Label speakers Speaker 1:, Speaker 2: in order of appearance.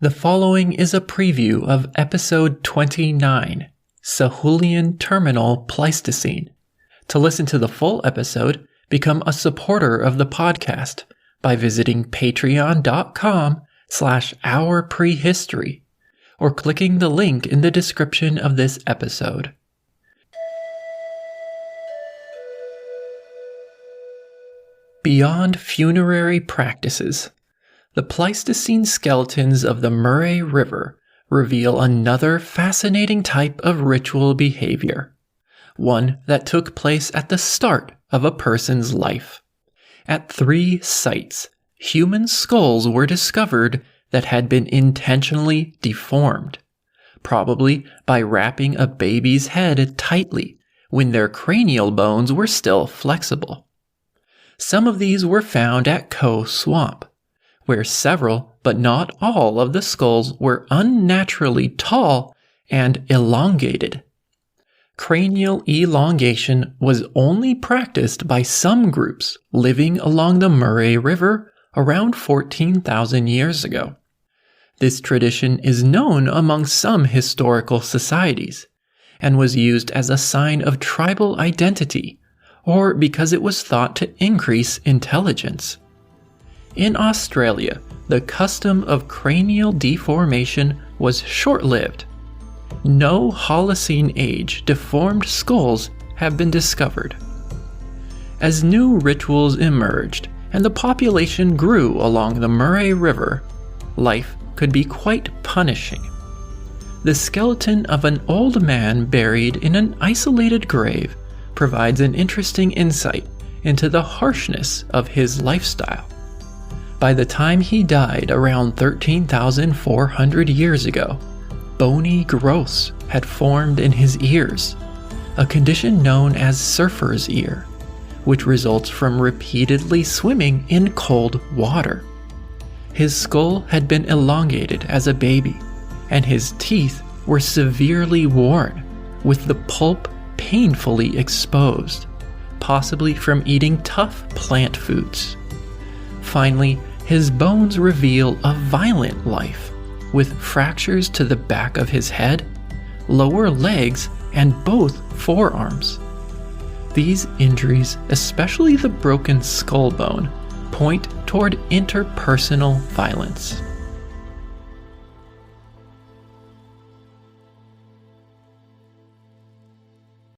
Speaker 1: The following is a preview of Episode 29, Sahulian Terminal Pleistocene. To listen to the full episode, become a supporter of the podcast by visiting patreon.com/ourprehistory or clicking the link in the description of this episode. Beyond funerary practices, the Pleistocene skeletons of the Murray River reveal another fascinating type of ritual behavior, one that took place at the start of a person's life. At 3 sites, human skulls were discovered that had been intentionally deformed, probably by wrapping a baby's head tightly when their cranial bones were still flexible. Some of these were found at Coe Swamp, where several, but not all, of the skulls were unnaturally tall and elongated. Cranial elongation was only practiced by some groups living along the Murray River around 14,000 years ago. This tradition is known among some historical societies, and was used as a sign of tribal identity, or because it was thought to increase intelligence. In Australia, the custom of cranial deformation was short-lived. No Holocene age deformed skulls have been discovered. As new rituals emerged and the population grew along the Murray River, life could be quite punishing. The skeleton of an old man buried in an isolated grave provides an interesting insight into the harshness of his lifestyle. By the time he died around 13,400 years ago, bony growths had formed in his ears, a condition known as surfer's ear, which results from repeatedly swimming in cold water. His skull had been elongated as a baby, and his teeth were severely worn, with the pulp painfully exposed, possibly from eating tough plant foods. Finally, his bones reveal a violent life, with fractures to the back of his head, lower legs, and both forearms. These injuries, especially the broken skull bone, point toward interpersonal violence.